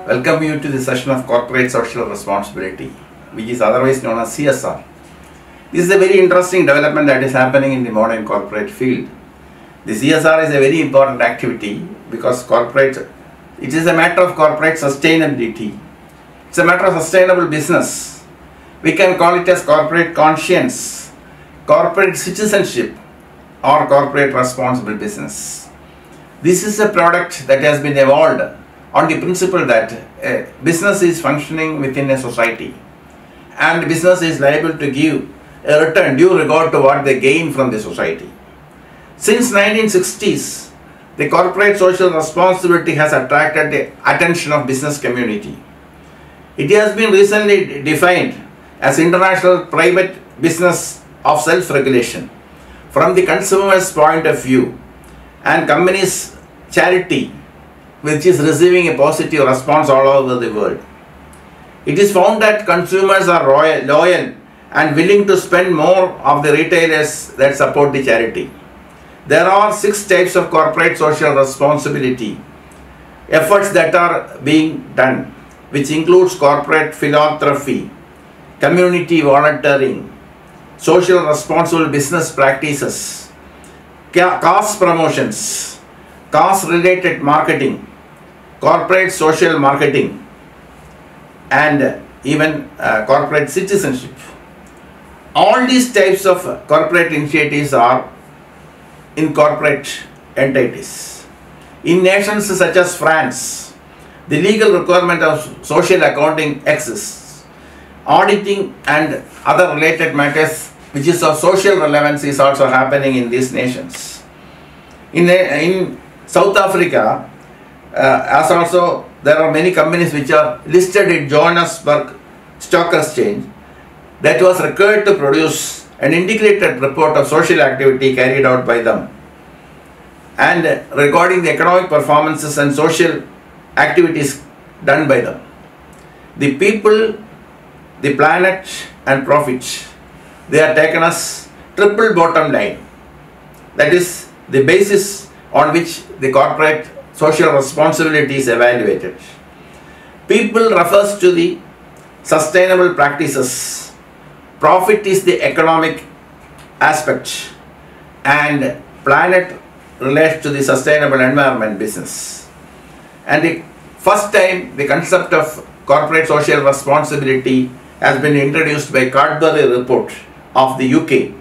Welcome you to the session of Corporate Social Responsibility, which is otherwise known as CSR. This is a very interesting development that is happening in the modern corporate field. The CSR is a very important activity because it is a matter of corporate sustainability. It's a matter of sustainable business. We can call it as corporate conscience, corporate citizenship, or corporate responsible business. This is a product that has been evolved on the principle that a business is functioning within a society and business is liable to give a return due regard to what they gain from the society. Since 1960s, the corporate social responsibility has attracted the attention of business community. It has been recently defined as international private business of self-regulation from the consumer's point of view and companies' charity, which is receiving a positive response all over the world. It is found that consumers are loyal and willing to spend more of the retailers that support the charity. There are 6 types of corporate social responsibility efforts that are being done, which includes corporate philanthropy, community volunteering, social responsible business practices, cause promotions, cause-related marketing, corporate social marketing, and even corporate citizenship. All these types of corporate initiatives are in corporate entities. In nations such as France, the legal requirement of social accounting exists. Auditing and other related matters which is of social relevance is also happening in these nations. In South Africa, as also there are many companies which are listed in Johannesburg Stock Exchange that was required to produce an integrated report of social activity carried out by them and regarding the economic performances and social activities done by them. The people, the planet and profit, they are taken as triple bottom line. That is the basis on which the corporate social responsibility is evaluated. People refers to the sustainable practices. Profit is the economic aspect and planet relates to the sustainable environment business. And the first time the concept of corporate social responsibility has been introduced by Cadbury report of the UK,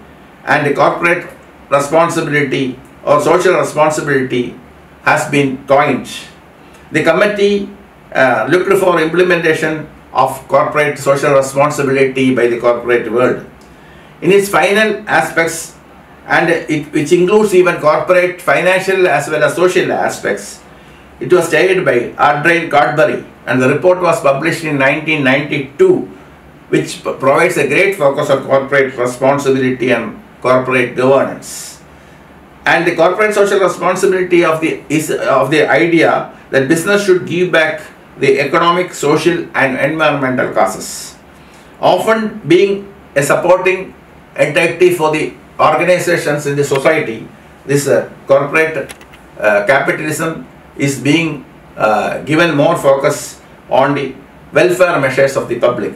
and the corporate responsibility or social responsibility has been coined. The committee looked for implementation of corporate social responsibility by the corporate world. In its final aspects, and which includes even corporate financial as well as social aspects, it was chaired by Adrian Cadbury, and the report was published in 1992, which provides a great focus on corporate responsibility and corporate governance. And the corporate social responsibility of the idea that business should give back the economic, social and environmental causes. Often being a supporting entity for the organizations in the society, this corporate capitalism is being given more focus on the welfare measures of the public.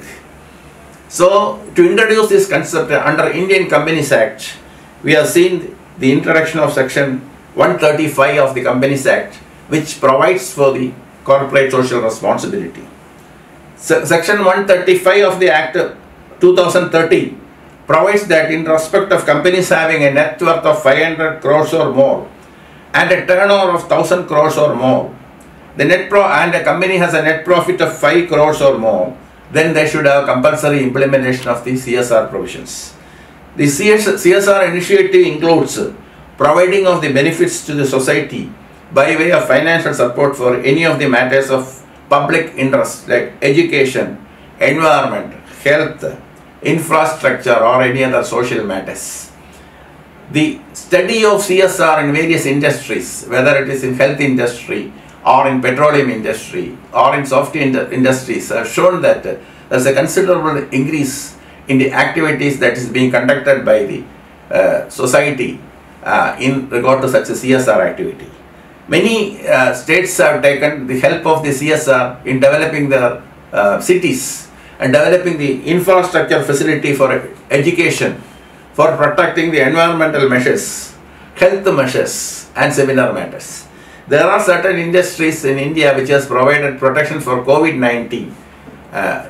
So, to introduce this concept under Indian Companies Act, we have seen the introduction of section 135 of the Companies Act, which provides for the corporate social responsibility. Section 135 of the Act 2013 provides that in respect of companies having a net worth of 500 crores or more and a turnover of 1000 crores or more, and a company has a net profit of 5 crores or more, then they should have compulsory implementation of the CSR provisions. The CSR initiative includes providing of the benefits to the society by way of financial support for any of the matters of public interest like education, environment, health, infrastructure or any other social matters. The study of CSR in various industries, whether it is in health industry or in petroleum industry or in software industries, have shown that there is a considerable increase in the activities that is being conducted by the society in regard to such a CSR activity. Many states have taken the help of the CSR in developing their cities and developing the infrastructure facility for education, for protecting the environmental measures, health measures and similar matters. There are certain industries in India which has provided protection for COVID-19,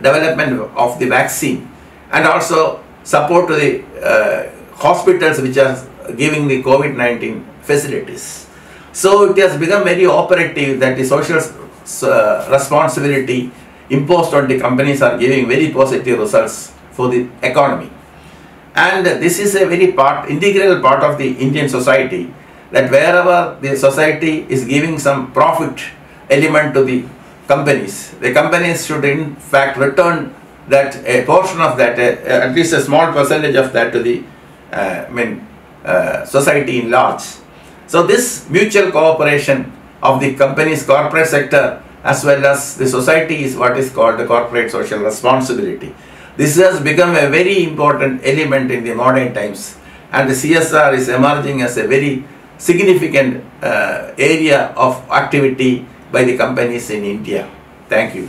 development of the vaccine, and also support to the hospitals which are giving the COVID-19 facilities. So it has become very operative that the social responsibility imposed on the companies are giving very positive results for the economy. And this is a very integral part of the Indian society, that wherever the society is giving some profit element to the companies should in fact return that a portion of that, at least a small percentage of that to the society in large. So this mutual cooperation of the company's corporate sector as well as the society is what is called the corporate social responsibility. This has become a very important element in the modern times, and the CSR is emerging as a very significant area of activity by the companies in India. Thank you.